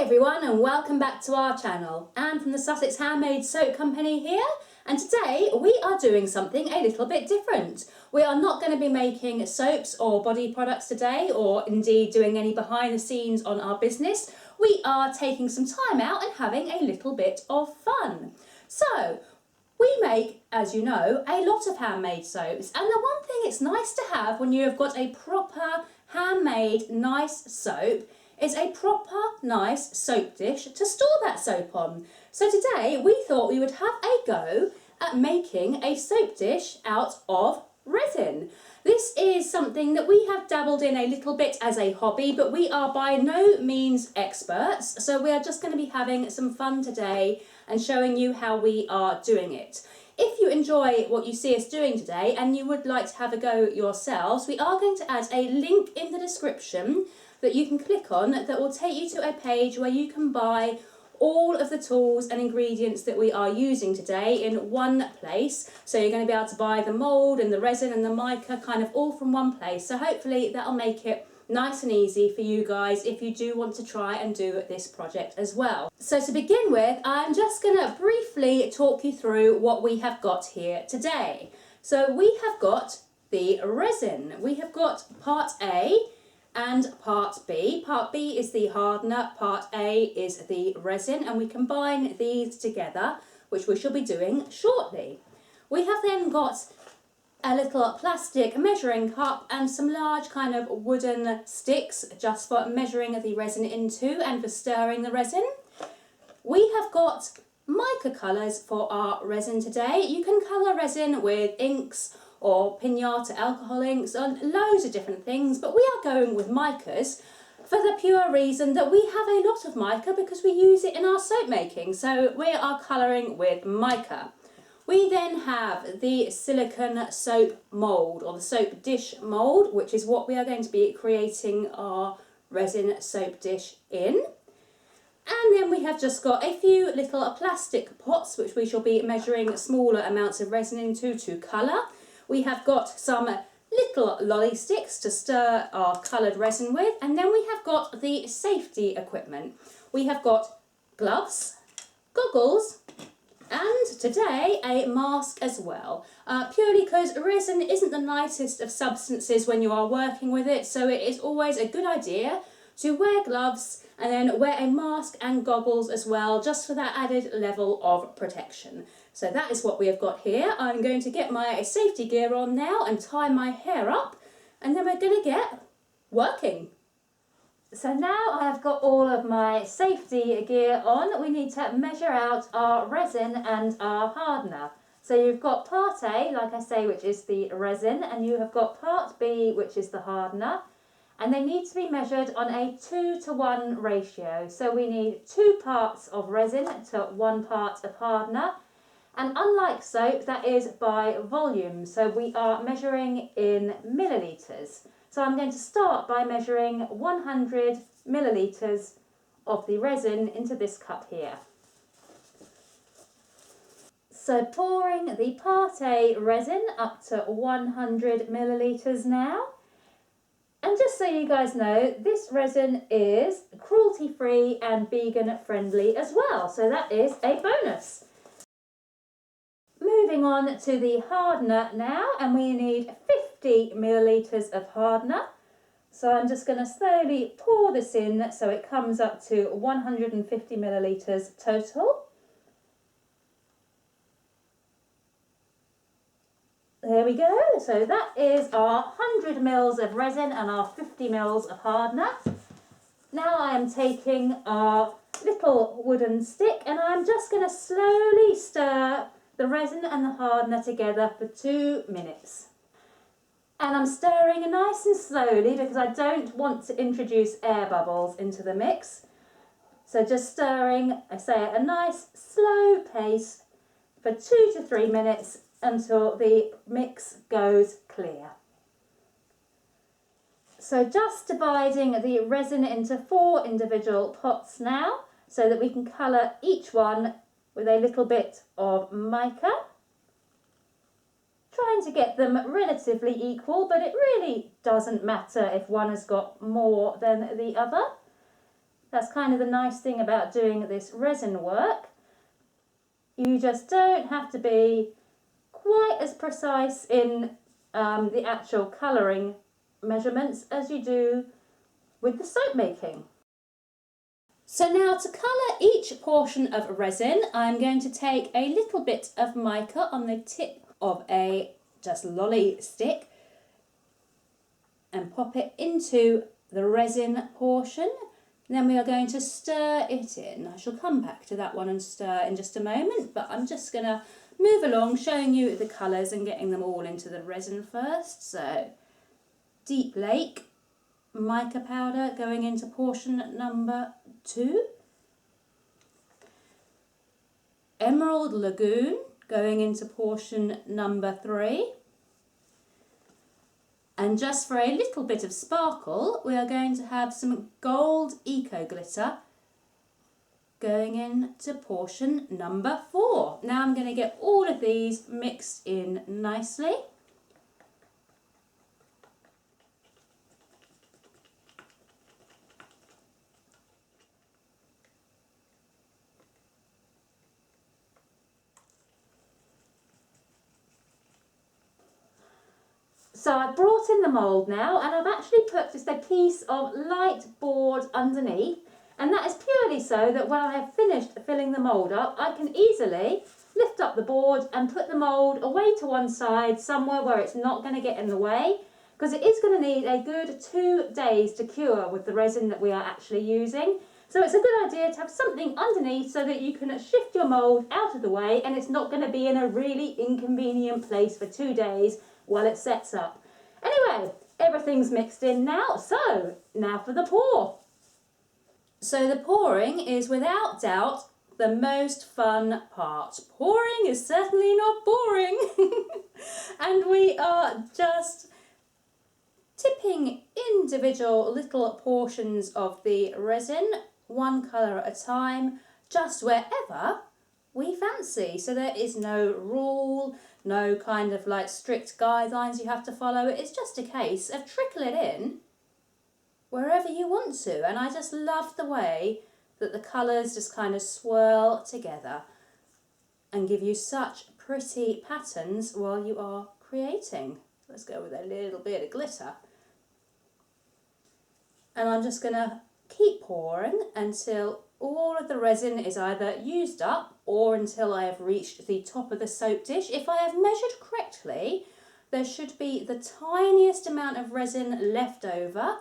everyone, and welcome back to our channel. Anne from the Sussex Handmade Soap Company here, and today we are doing something a little bit different. We are not going to be making soaps or body products today, or indeed doing any behind the scenes on our business. We are taking some time out and having a little bit of fun. So we make, as you know, a lot of handmade soaps, and the one thing it's nice to have when you have got a proper handmade nice soap is a proper nice soap dish to store that soap on. So today we thought we would have a go at making a soap dish out of resin. This is something that we have dabbled in a little bit as a hobby, but we are by no means experts, so we are just going to be having some fun today and showing you how we are doing it. If you enjoy what you see us doing today and you would like to have a go yourselves, we are going to add a link in the description that you can click on that will take you to a page where you can buy all of the tools and ingredients that we are using today in one place. So you're going to be able to buy the mould and the resin and the mica kind of all from one place. So hopefully that'll make it nice and easy for you guys if you do want to try and do this project as well. So to begin with, I'm just going to briefly talk you through what we have got here today. So we have got the resin. We have got part A and part B. Part B is the hardener, part A is the resin, and we combine these together, which we shall be doing shortly. We have then got a little plastic measuring cup and some large kind of wooden sticks just for measuring the resin into and for stirring the resin. We have got mica colours for our resin today. You can colour resin with inks or pinata alcohol inks and loads of different things, but we are going with micas for the pure reason that we have a lot of mica because we use it in our soap making, so we are colouring with mica. We then have the silicone soap mould or the soap dish mould, which is what we are going to be creating our resin soap dish in. And then we have just got a few little plastic pots which we shall be measuring smaller amounts of resin into to colour. We have got some little lolly sticks to stir our coloured resin with, and then we have got the safety equipment. We have got gloves, goggles, and today a mask as well, purely because resin isn't the lightest of substances when you are working with it, so it is always a good idea to wear gloves and then wear a mask and goggles as well, just for that added level of protection. So that is what we have got here. I'm going to get my safety gear on now and tie my hair up, and then we're going to get working. So now I have got all of my safety gear on, we need to measure out our resin and our hardener. So you've got part A, like I say, which is the resin, and you have got part B, which is the hardener, and they need to be measured on a 2:1 ratio. So we need 2 parts of resin to 1 part of hardener. And unlike soap, that is by volume, so we are measuring in millilitres. So I'm going to start by measuring 100 millilitres of the resin into this cup here. So pouring the part A resin up to 100 millilitres now. And just so you guys know, this resin is cruelty-free and vegan-friendly as well, so that is a bonus. Moving on to the hardener now, and we need 50 millilitres of hardener. So I'm just going to slowly pour this in so it comes up to 150 millilitres total. There we go. So that is our 100 mils of resin and our 50 mils of hardener. Now I am taking our little wooden stick and I'm just going to slowly stir the resin and the hardener together for 2 minutes. And I'm stirring nice and slowly because I don't want to introduce air bubbles into the mix. So just stirring, I say, at a nice slow pace for 2 to 3 minutes until the mix goes clear. So just dividing the resin into 4 individual pots now so that we can colour each one with a little bit of mica. Trying to get them relatively equal, but it really doesn't matter if one has got more than the other. That's kind of the nice thing about doing this resin work. You just don't have to be quite as precise in the actual colouring measurements as you do with the soap making. So now to colour each portion of resin, I'm going to take a little bit of mica on the tip of a just lolly stick and pop it into the resin portion. Then we are going to stir it in. I shall come back to that one and stir in just a moment, but I'm just going to move along showing you the colours and getting them all into the resin first. So Deep Lake mica powder going into portion number 2. Emerald Lagoon going into portion number 3. And just for a little bit of sparkle, we are going to have some gold eco glitter going into portion number 4. Now I'm going to get all of these mixed in nicely. So I've brought in the mould now, and I've actually put just a piece of light board underneath, and that is purely so that when I have finished filling the mould up, I can easily lift up the board and put the mould away to one side somewhere where it's not going to get in the way, because it is going to need a good 2 days to cure with the resin that we are actually using. So it's a good idea to have something underneath so that you can shift your mould out of the way and it's not going to be in a really inconvenient place for 2 days while it sets up. Anyway, everything's mixed in now, so now for the pour. So the pouring is without doubt the most fun part. Pouring is certainly not boring. And we are just tipping individual little portions of the resin, one colour at a time, just wherever we fancy. So there is no rule, no kind of like strict guidelines you have to follow. It's just a case of trickle it in wherever you want to. And I just love the way that the colours just kind of swirl together and give you such pretty patterns while you are creating. Let's go with a little bit of glitter. And I'm just going to keep pouring until all of the resin is either used up or until I have reached the top of the soap dish. If I have measured correctly, there should be the tiniest amount of resin left over,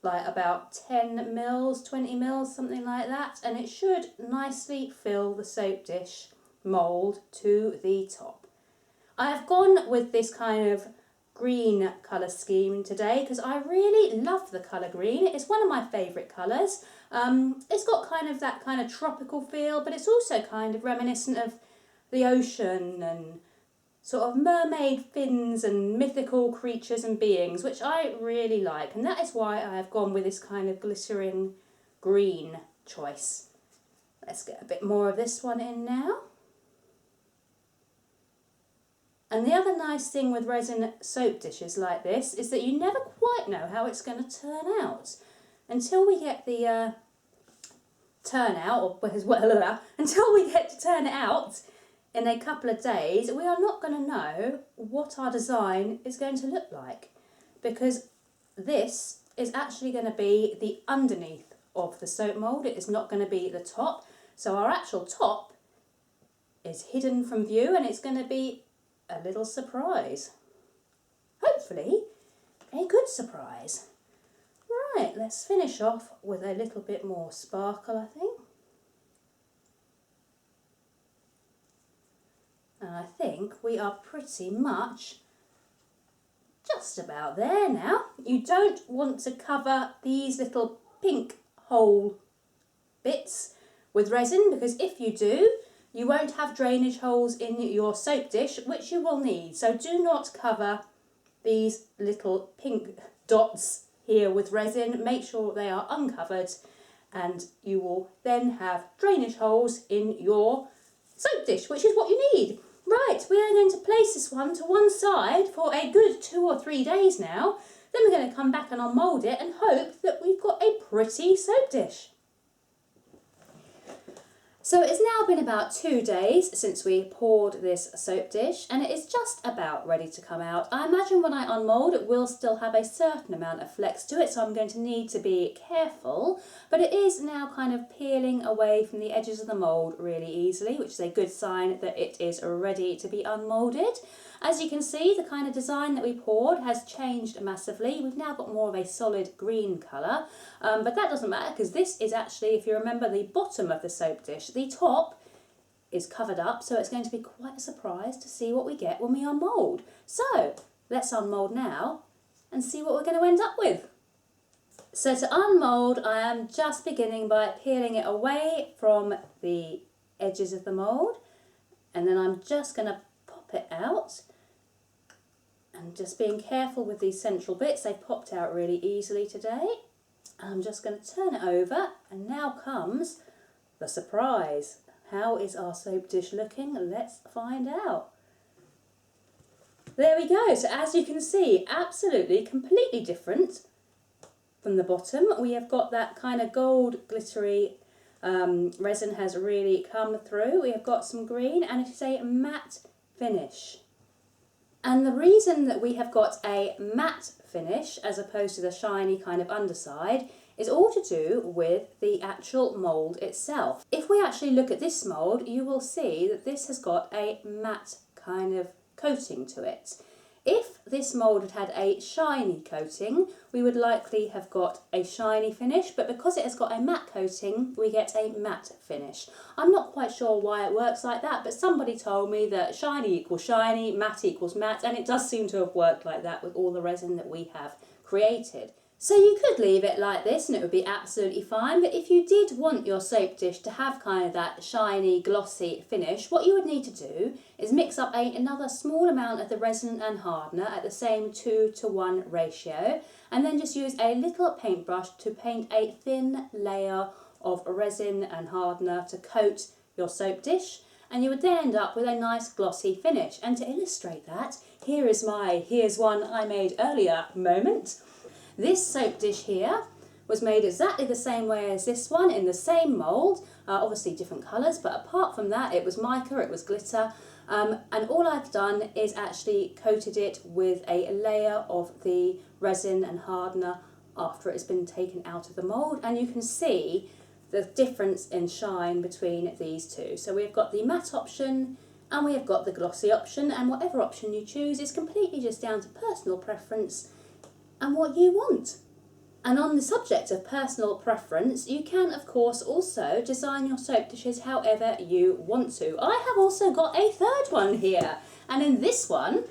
like about 10 mils, 20 mils, something like that, and it should nicely fill the soap dish mould to the top. I have gone with this kind of green colour scheme today because I really love the colour green. It's one of my favourite colours. It's got kind of that kind of tropical feel, but it's also kind of reminiscent of the ocean and sort of mermaid fins and mythical creatures and beings, which I really like, and that is why I have gone with this kind of glittering green choice. Let's get a bit more of this one in now. And the other nice thing with resin soap dishes like this is that you never quite know how it's going to turn out until we get the until we get to turn it out in a couple of days. We are not going to know what our design is going to look like, because this is actually going to be the underneath of the soap mould. It is not going to be the top. So our actual top is hidden from view, and it's going to be a little surprise. Hopefully a good surprise. Right, let's finish off with a little bit more sparkle, I think. And I think we are pretty much just about there now. You don't want to cover these little pink hole bits with resin, because if you do, you won't have drainage holes in your soap dish, which you will need. So do not cover these little pink dots here with resin. Make sure they are uncovered, and you will then have drainage holes in your soap dish, which is what you need. Right, we are going to place this one to one side for a good 2 or 3 days now, Then we're going to come back and unmould it and hope that we've got a pretty soap dish. So it's now been about 2 days since we poured this soap dish and it is just about ready to come out. I imagine when I unmould it will still have a certain amount of flex to it, so I'm going to need to be careful, but it is now kind of peeling away from the edges of the mould really easily, which is a good sign that it is ready to be unmoulded. As you can see, the kind of design that we poured has changed massively. We've now got more of a solid green colour, but that doesn't matter because this is actually, if you remember, the bottom of the soap dish. The top is covered up, so it's going to be quite a surprise to see what we get when we unmould. So let's unmould now and see what we're going to end up with. So to unmould, I am just beginning by peeling it away from the edges of the mould, and then I'm just going to pop it out. And just being careful with these central bits, they've popped out really easily today. I'm just going to turn it over, and now comes the surprise. How is our soap dish looking? Let's find out. There we go. So as you can see, absolutely completely different from the bottom. We have got that kind of gold glittery resin has really come through. We have got some green and it is a matte finish. And the reason that we have got a matte finish as opposed to the shiny kind of underside is all to do with the actual mould itself. If we actually look at this mould, you will see that this has got a matte kind of coating to it. If this mould had had a shiny coating, we would likely have got a shiny finish, but because it has got a matte coating, we get a matte finish. I'm not quite sure why it works like that, but somebody told me that shiny equals shiny, matte equals matte, and it does seem to have worked like that with all the resin that we have created. So you could leave it like this and it would be absolutely fine, but if you did want your soap dish to have kind of that shiny, glossy finish, what you would need to do is mix up another small amount of the resin and hardener at the same 2:1 ratio, and then just use a little paintbrush to paint a thin layer of resin and hardener to coat your soap dish, and you would then end up with a nice glossy finish. And to illustrate that, here's one I made earlier moment. This soap dish here was made exactly the same way as this one in the same mould, obviously different colours, but apart from that it was mica, it was glitter, and all I've done is actually coated it with a layer of the resin and hardener after it's been taken out of the mould, and you can see the difference in shine between these two. So we've got the matte option and we have got the glossy option, and whatever option you choose is completely just down to personal preference and what you want. And on the subject of personal preference, you can of course also design your soap dishes however you want to. I have also got a third one here, and in this one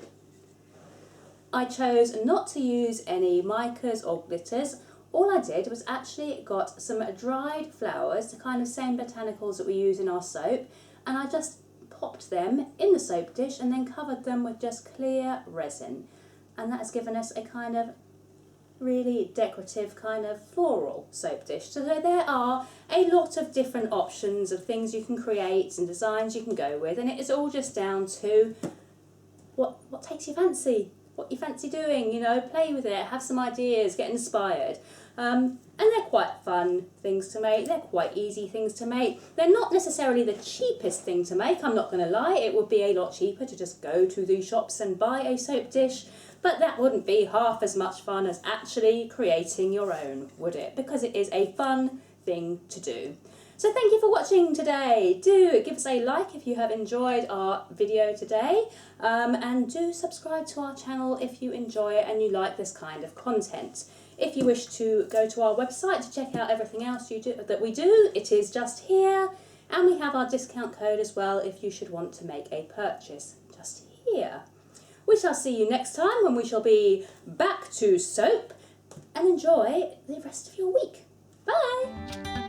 I chose not to use any micas or glitters. All I did was actually got some dried flowers, the kind of same botanicals that we use in our soap, and I just popped them in the soap dish and then covered them with just clear resin, and that has given us a kind of really decorative kind of floral soap dish. So there are a lot of different options of things you can create and designs you can go with, and it is all just down to what takes your fancy, what you fancy doing, you know, play with it, have some ideas, get inspired. And they're quite fun things to make, they're quite easy things to make. They're not necessarily the cheapest thing to make, I'm not going to lie. It would be a lot cheaper to just go to the shops and buy a soap dish, but that wouldn't be half as much fun as actually creating your own, would it? Because it is a fun thing to do. So thank you for watching today. Do give us a like if you have enjoyed our video today, and do subscribe to our channel if you enjoy it and you like this kind of content. If you wish to go to our website to check out everything else that we do, it is just here, and we have our discount code as well if you should want to make a purchase just here. We shall see you next time when we shall be back to soap, and enjoy the rest of your week. Bye!